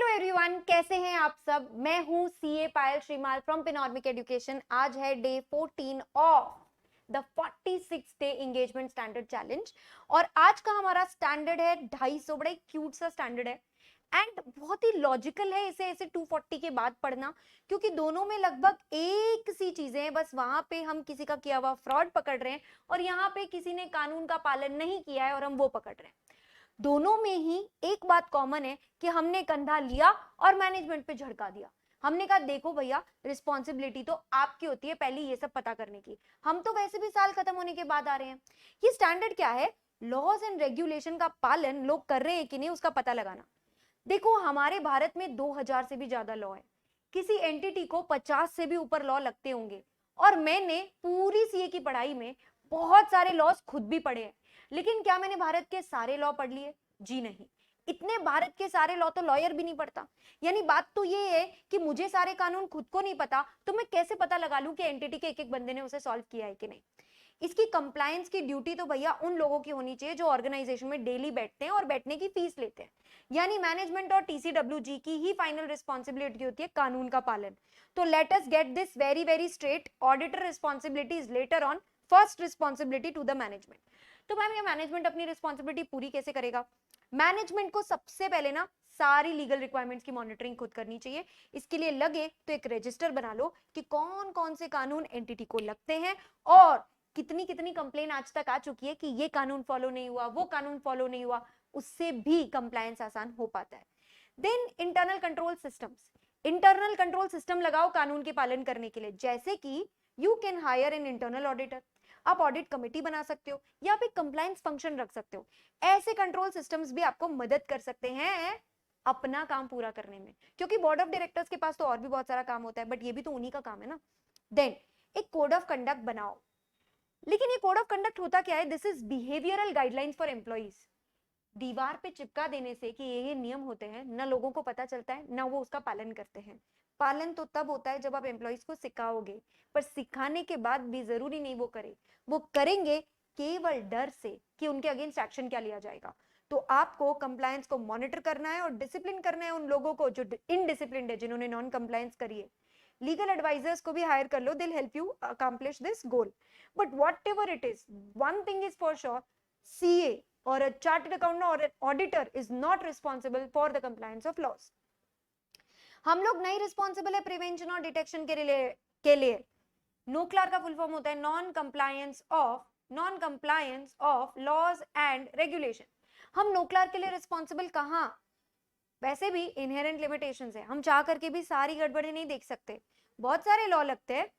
Hello everyone, कैसे हैं आप सब। मैं हूं सीए पायल श्रीमाल फ्रॉम पिनॉर्मिक एजुकेशन। आज है day 14 of the 46 day engagement standard challenge और आज का हमारा स्टैंडर्ड है 250। बड़ा क्यूट सा स्टैंडर्ड है एंड बहुत ही लॉजिकल है इसे ऐसे 240 के बाद पढ़ना, क्योंकि दोनों में लगभग एक सी चीजें हैं। बस वहां पे हम किसी का किया हुआ फ्रॉड पकड़ रहे हैं और यहाँ पे किसी ने कानून का पालन नहीं किया है और हम वो पकड़ रहे हैं। दोनों में ही एक बात कॉमन है कि हमने कंधा लिया और मैनेजमेंट पे झड़का दिया। हमने कहा देखो भैया, रिस्पॉन्सिबिलिटी तो आपकी होती है पहले ये सब पता करने की। हम तो वैसे भी साल खत्म होने के बाद आ रहे हैं। ये स्टैंडर्ड क्या है? लॉज एंड रेगुलेशन का पालन लोग कर रहे हैं कि नहीं उसका पता लगाना। देखो, हमारे भारत में 2000 से भी ज्यादा लॉ है। किसी एंटिटी को 50 से भी ऊपर लॉ लगते होंगे और मैंने पूरी सीए की पढ़ाई में बहुत सारे लॉज खुद भी पढ़े हैं। लेकिन क्या मैंने भारत के सारे लॉ पढ़ लिए? जी नहीं। इतने भारत के सारे लॉ तो लॉयर भी नहीं पढ़ता। यानी बात तो ये है कि मुझे सारे कानून खुद को नहीं पता, तो मैं कैसे पता लगा लूं कि एंटिटी के एक एक बंदे ने उसे सॉल्व किया है कि नहीं। इसकी कंप्लायंस की ड्यूटी तो भैया उन लोगों की होनी चाहिए जो ऑर्गेनाइजेशन में डेली बैठते हैं और बैठने की फीस लेते हैं। यानी मैनेजमेंट और टीसीडब्ल्यूजी की ही फाइनल रिस्पॉन्सिबिलिटी होती है कानून का पालन। तो let us get this very very straight. Auditor responsibility is later on, first responsibility to the management. तो मैम, ये मैनेजमेंट अपनी रिस्पॉन्सिबिलिटी पूरी कैसे करेगा? मैनेजमेंट को सबसे पहले ना सारी लीगल रिक्वायरमेंट्स की मॉनिटरिंग खुद करनी चाहिए। इसके लिए लगे तो एक रजिस्टर बना लो कि कौन कौन से कानून एंटिटी को लगते हैं और कितनी कितनी कंप्लेन आज तक आ चुकी है कि ये कानून फॉलो नहीं हुआ, वो कानून फॉलो नहीं हुआ। उससे भी कंप्लायंस आसान हो पाता है। Then internal control systems. Internal control system लगाओ कानून के पालन करने के लिए, जैसे कि you can hire an internal auditor. आप ऑडिट कमेटी बना सकते हो या फिर कंप्लायंस फंक्शन रख सकते हो। ऐसे कंट्रोल सिस्टम्स भी आपको मदद कर सकते हैं अपना काम पूरा करने में, क्योंकि बोर्ड ऑफ डायरेक्टर्स के पास तो और भी बहुत सारा काम होता है, बट ये भी तो उन्हीं का काम है ना। देन एक कोड ऑफ कंडक्ट बनाओ। लेकिन ये कोड ऑफ कंडक्ट होता क्या है? This is behavioural guidelines for employees. दीवार पे चिपका देने से कि ये नियम होते हैं, ना लोगों को पता चलता है ना वो उसका पालन करते हैं। पालन तो तब होता है जब आप एम्प्लॉइज को सिखाओगे, पर सिखाने के बाद भी जरूरी नहीं वो करे। वो करेंगे केवल डर से कि उनके अगेंस्ट एक्शन क्या लिया जाएगा। तो आपको कंप्लायंस को मॉनिटर करना है और डिसिप्लिन करना है उन लोगों को जो इनडिसिप्लिन्ड है, जिन्होंने नॉन कंप्लायंस करी है। लीगल एडवाइजर्स को भी हायर कर लो, they will help you accomplish this goal. But whatever it is, one thing is for sure, CA or a chartered accountant or an auditor is not responsible for the compliance of laws. हम लोग नहीं responsible है prevention और detection के लिए। नोक्लार का full form होता है non compliance of laws and regulation. हम नोक्लार के लिए रिस्पॉन्सिबल कहां? वैसे भी इनहेरेंट लिमिटेशंस है, हम चाह करके भी सारी गड़बड़ी नहीं देख सकते। बहुत सारे लॉ लगते हैं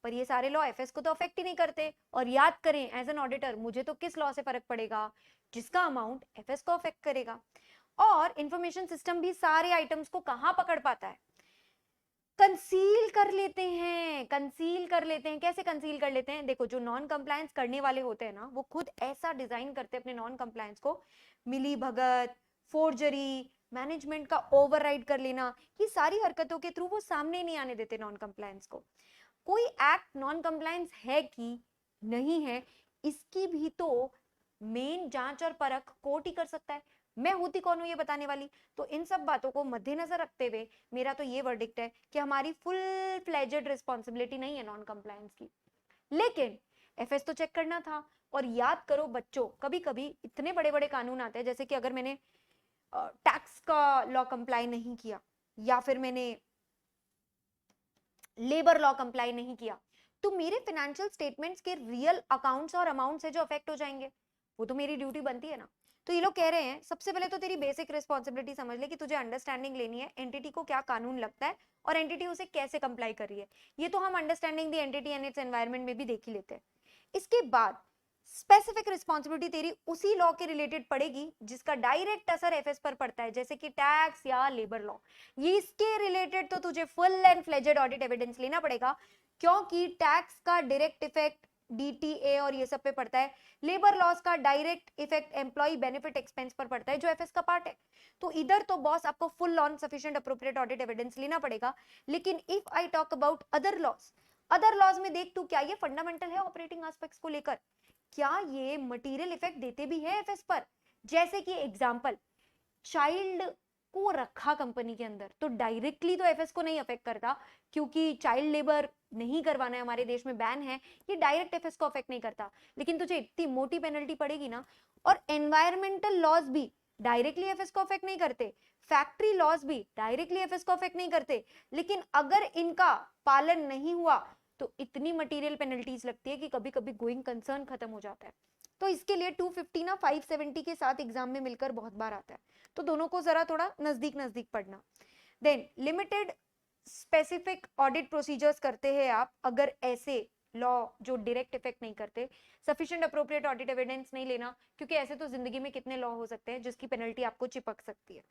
पर ये सारे लॉ एफएस को तो अफेक्ट ही नहीं करते। और याद करें, एज एन ऑडिटर मुझे तो किस लॉ से फर्क पड़ेगा? जिसका अमाउंट एफएस को अफेक्ट करेगा। और इंफॉर्मेशन सिस्टम भी सारे आइटम्स को कहां पकड़ पाता है? कंसील कर लेते हैं। कैसे कंसील कर लेते हैं? देखो, जो नॉन कंप्लायंस करने वाले होते हैं ना, वो खुद ऐसा डिजाइन करते हैं अपने नॉन कंप्लायंस को, मिली भगत, फोर्जरी, मैनेजमेंट का ओवरराइड कर लेना, ये सारी हरकतों के थ्रू वो सामने नहीं आने देते नॉन कंप्लायंस को। कोई एक्ट नॉन कंप्लायंस है कि नहीं है, इसकी भी तो मेन जांच और परख कोर्ट ही कर सकता है। मैं होती कौन हूं ये बताने वाली? तो इन सब बातों को मद्देनजर रखते हुए मेरा तो ये वर्डिक्ट है कि हमारी फुल फ्लेजेड रिस्पॉन्सिबिलिटी नहीं है नॉन कंप्लायंस की। लेकिन एफएस तो चेक करना था। और याद करो बच्चों, कभी कभी इतने बड़े बड़े कानून आते हैं, जैसे कि अगर मैंने टैक्स का लॉ कंप्लाई नहीं किया या फिर मैंने लेबर लॉ कंप्लाई नहीं किया, तो मेरे फाइनेंशियल स्टेटमेंट्स के रियल अकाउंट्स और अमाउंट्स है जो अफेक्ट हो जाएंगे। वो तो मेरी ड्यूटी बनती है ना। तो ये लोग कह रहे हैं सबसे पहले तो तेरी बेसिक रिस्पॉन्सिबिलिटी समझ ले कि तुझे अंडरस्टैंडिंग लेनी है एंटिटी को क्या कानून लगता है और एंटिटी उसे कैसे कंप्लाई कर रही है। ये तो हम understanding the entity and it's environment में भी देख ही लेते हैं। इसके बाद स्पेसिफिक रिस्पॉन्सिबिलिटी तेरी उसी लॉ के रिलेटेड पड़ेगी जिसका डायरेक्ट असर एफएस पर पड़ता है, जैसे कि टैक्स या लेबर लॉ। ये इसके रिलेटेड तो तुझे full and fledged audit evidence लेना पड़ेगा, क्योंकि टैक्स का डायरेक्ट इफेक्ट डीटीए और ये सब पे पड़ता है। लेबर लॉस का direct effect employee benefit expense पर पड़ता है जो एफएस का पार्ट है। तो इधर तो बॉस आपको full on sufficient appropriate audit evidence लेना पड़ेगा। लेकिन if I talk about other laws में देख तू, क्या ये फंडामेंटल है ऑपरेटिंग एस्पेक्ट्स को लेकर? क्या ये मटेरियल इफेक्ट देते भी है एफएस पर? जैसे कि एग्जांपल, चाइल्ड को रखा कंपनी के अंदर, तो डायरेक्टली तो एफएस को नहीं अफेक्ट करता, क्योंकि चाइल्ड लेबर नहीं करवाना है, हमारे देश में बैन है, ये डायरेक्ट एफएस को अफेक्ट नहीं करता। लेकिन तुझे इतनी मोटी पेनल्टी पड़ेगी ना। और एनवायरमेंटल लॉज भी डायरेक्टली एफएस को अफेक्ट नहीं करते, फैक्ट्री लॉज भी डायरेक्टली एफएस को अफेक्ट नहीं करते, लेकिन अगर इनका पालन नहीं हुआ तो इतनी मटेरियल पेनल्टीज लगती है कि कभी कभी गोइंग कंसर्न खत्म हो जाता है। तो इसके लिए 250 ना 570 के साथ एग्जाम में मिलकर बहुत बार आता है, तो दोनों को जरा थोड़ा नजदीक नजदीक पढ़ना। Then limited specific audit procedures करते हैं आप, अगर ऐसे लॉ जो डायरेक्ट इफेक्ट नहीं करते। सफिशिएंट अप्रोप्रिएट ऑडिट एविडेंस नहीं लेना, क्योंकि ऐसे तो जिंदगी में कितने लॉ हो सकते हैं जिसकी पेनल्टी आपको चिपक सकती है।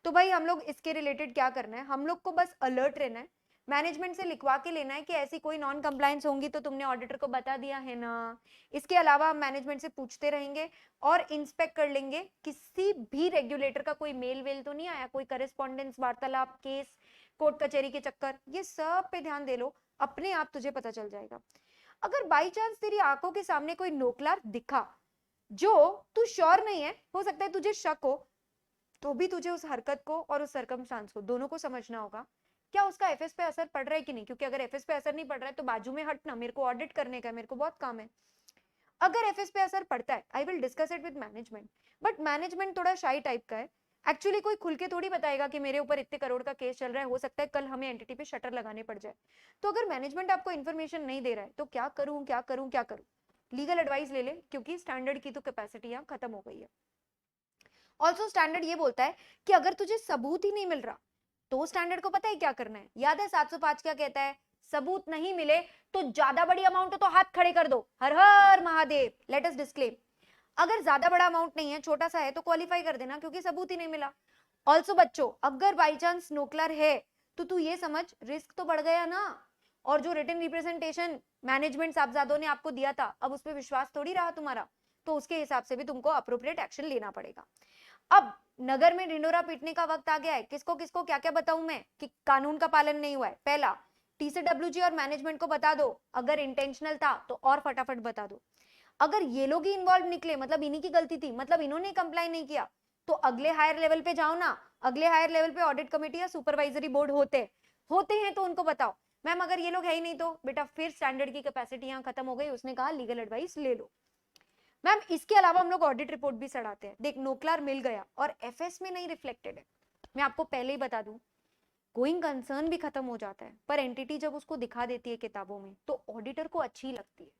तो भाई हम लोग इसके रिलेटेड क्या करना है, हम लोग को बस अलर्ट रहना है, मैनेजमेंट से लिखवा के लेना है कि ऐसी कोई नॉन कंप्लायंस होंगी तो तुमने ऑडिटर को बता दिया है ना। इसके अलावा हम मैनेजमेंट से पूछते रहेंगे और इंस्पेक्ट कर लेंगे किसी भी रेगुलेटर का कोई मेल वेल तो नहीं आया, कोई करस्पॉन्डेंस, वार्तालाप, केस, कोर्ट कचहरी के चक्कर, ये सब पे ध्यान दे लो, अपने आप तुझे पता चल जाएगा। अगर बाई चांस तेरी आंखों के सामने कोई नोक्लार दिखा जो तू श्योर नहीं है, हो सकता है तुझे शक हो, तो भी तुझे उस हरकत को और उस सर्कमस्टांस को दोनों को समझना होगा, क्या उसका एफएस पे असर पड़ रहा है कि नहीं। क्योंकि अगर एफएस पे असर नहीं पड़ रहा है तो बाजू में हटना, मेरे को ऑडिट करने का, मेरे को बहुत काम है। अगर एफएस पे असर पड़ता है, I will discuss it with management, but management थोड़ा शाई टाइप का है, एक्चुअली कोई खुल के थोड़ी बताएगा कि मेरे ऊपर इतने करोड़ का केस चल रहा है, हो सकता है कल हमें एंटिटी पे शटर लगाने पड़ जाए। तो अगर मैनेजमेंट आपको इन्फॉर्मेशन नहीं दे रहा है तो क्या करूं क्या करूं क्या करूं, लीगल एडवाइस ले ले, क्योंकि स्टैंडर्ड की तो कैपेसिटी यहाँ खत्म हो गई है। ऑल्सो स्टैंडर्ड ये बोलता है कि अगर तुझे सबूत ही नहीं मिल रहा तो स्टैंडर्ड को पता है क्या करना है, याद है 705 क्या कहता है, सबूत नहीं मिले तो ज्यादा बड़ी अमाउंट हो तो हाथ खड़े कर दो, हर हर महादेव, लेट अस डिस्क्लेम। अगर ज्यादा बड़ा अमाउंट नहीं है, छोटा सा है, तो क्वालिफाई कर देना क्योंकि सबूत ही नहीं मिला। ऑल्सो बच्चों, अगर बाई चांस नोक्लर है तो तू ये समझ रिस्क तो बढ़ गया ना, और जो रिटन रिप्रेजेंटेशन मैनेजमेंट साहबजादों ने आपको दिया था, अब उस पर विश्वास थोड़ी रहा तुम्हारा, तो उसके हिसाब से भी तुमको अप्रोप्रिएट एक्शन लेना पड़ेगा। अब नगर में ढिंडोरा पीटने का वक्त आ गया है, किसको किसको क्या क्या बताऊं मैं कि कानून का पालन नहीं हुआ है। पहला, टीसीडब्ल्यूजी और मैनेजमेंट को बता दो, अगर इंटेंशनल था तो और फटाफट बता दो। अगर ये लोग ही इन्वॉल्व निकले, मतलब इन्हीं की गलती थी, मतलब इन्होंने कंप्लाई नहीं किया, तो अगले हायर लेवल पे जाओ ना, अगले हायर लेवल पे ऑडिट कमेटी या सुपरवाइजरी बोर्ड होते हैं तो उनको बताओ, मैम अगर ये लोग है ही नहीं तो बेटा फिर स्टैंडर्ड की कैपेसिटी यहाँ खत्म हो गई, उसने कहा लीगल एडवाइस ले लो। मैम इसके अलावा हम लोग ऑडिट रिपोर्ट भी सड़ाते हैं, देख नोक्लार मिल गया और एफएस में नहीं रिफ्लेक्टेड है, मैं आपको पहले ही बता दूं, गोइंग कंसर्न भी खत्म हो जाता है, पर एंटिटी जब उसको दिखा देती है किताबों में तो ऑडिटर को अच्छी लगती है।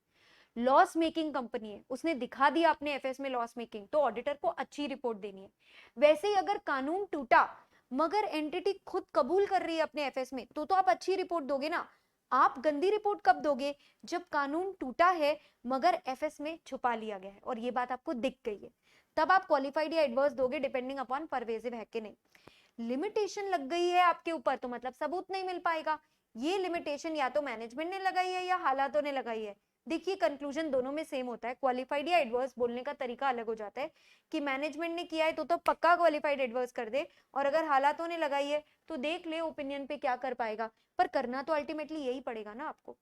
लॉस मेकिंग कंपनी है, उसने दिखा दिया अपने एफएस में लॉस मेकिंग, तो ऑडिटर को अच्छी रिपोर्ट देनी है। वैसे ही अगर कानून टूटा मगर एंटिटी खुद कबूल कर रही है अपने एफएस में, तो आप अच्छी रिपोर्ट दोगे ना। आप गंदी रिपोर्ट कब दोगे, जब कानून टूटा है मगर एफएस में छुपा लिया गया है और ये बात आपको दिख गई है, तब आप क्वालिफाइड या एडवर्स दोगे, डिपेंडिंग अपॉन परवेसिव है कि नहीं। लिमिटेशन लग गई है आपके ऊपर तो मतलब सबूत नहीं मिल पाएगा, ये लिमिटेशन या तो मैनेजमेंट ने लगाई है या हालातों ने लगाई है। देखिए कंक्लूजन दोनों में सेम होता है, क्वालिफाइड या एडवर्स बोलने का तरीका अलग हो जाता है, कि मैनेजमेंट ने किया है तो पक्का क्वालिफाइड एडवर्स कर दे, और अगर हालातों ने लगाई है तो देख ले ओपिनियन पे क्या कर पाएगा, पर करना तो अल्टीमेटली यही पड़ेगा ना आपको।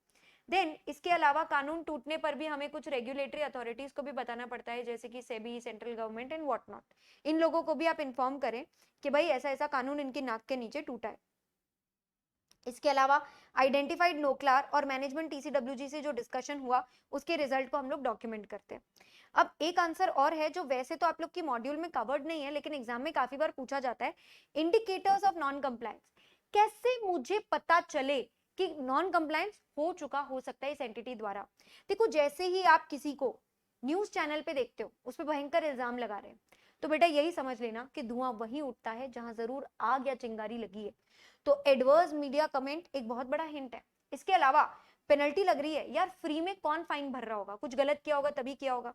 देन इसके अलावा कानून टूटने पर भी हमें कुछ रेगुलेटरी अथॉरिटीज को भी बताना पड़ता है, जैसे कि SEBI, central government and what not, इन लोगों को भी आप इन्फॉर्म करें कि भाई ऐसा ऐसा कानून इनकी नाक के नीचे टूटा है। इसके अलावा आइडेंटिफाइड नोक्लार और मैनेजमेंट टीसीडब्ल्यूजी से जो डिस्कशन हुआ उसके रिजल्ट को हम लोग डॉक्यूमेंट करते हैं। अब एक आंसर और है जो वैसे तो आप लोग की मॉड्यूल में कवर्ड नहीं है लेकिन एग्जाम में काफी बार पूछा जाता है, इंडिकेटर्स ऑफ नॉन कंप्लायंस। कैसे मुझे पता चले कि नॉन कंप्लायंस हो चुका हो सकता है इस एंटिटी द्वारा। देखो जैसे ही आप किसी को न्यूज चैनल पे देखते हो उस पर भयंकर इल्जाम लगा रहे हैं, तो बेटा यही समझ लेना कि धुआं वहीं उठता है जहां जरूर आग या चिंगारी लगी है। तो एडवर्स मीडिया कमेंट एक बहुत बड़ा हिंट है। इसके अलावा पेनल्टी लग रही है, यार फ्री में कौन फाइन भर रहा होगा, कुछ गलत किया होगा तभी किया होगा।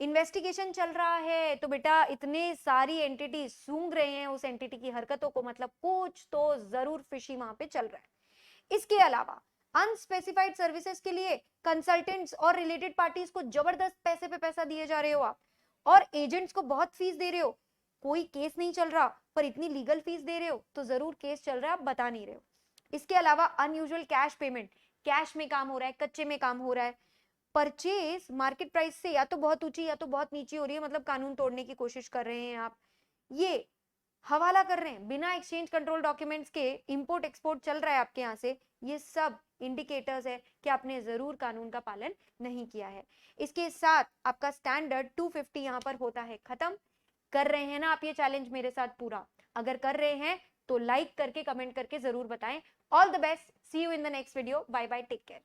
इन्वेस्टिगेशन चल रहा है तो बेटा इतने सारी एंटिटी सूंघ रहे हैं उस एंटिटी की हरकतों को, मतलब कुछ तो जरूर फिशी वहां पे चल रहा है। इसके अलावा अनस्पेसिफाइड सर्विसेज के लिए कंसल्टेंट्स और रिलेटेड पार्टीज को जबरदस्त पैसे पे पैसा दिए जा रहे हो आप, और एजेंट्स को बहुत फीस दे रहे हो, कोई केस नहीं चल रहा पर इतनी लीगल फीस दे रहे हो तो जरूर केस चल रहा है, आप बता नहीं रहे हो। इसके अलावा अनयूजुअल कैश पेमेंट, कैश में काम हो रहा है, कच्चे में काम हो रहा है, परचेज मार्केट प्राइस से या तो बहुत ऊंची या तो बहुत नीची हो रही है, मतलब कानून तोड़ने की कोशिश कर रहे हैं आप। ये हवाला कर रहे हैं, बिना एक्सचेंज कंट्रोल डॉक्यूमेंट्स के इंपोर्ट एक्सपोर्ट चल रहा है आपके यहाँ से, ये सब इंडिकेटर्स है कि आपने जरूर कानून का पालन नहीं किया है। इसके साथ आपका स्टैंडर्ड 250 यहाँ पर होता है खत्म। कर रहे हैं ना आप ये चैलेंज मेरे साथ पूरा? अगर कर रहे हैं तो लाइक करके कमेंट करके जरूर बताएं। All the best, see you in the next video, bye bye, take care.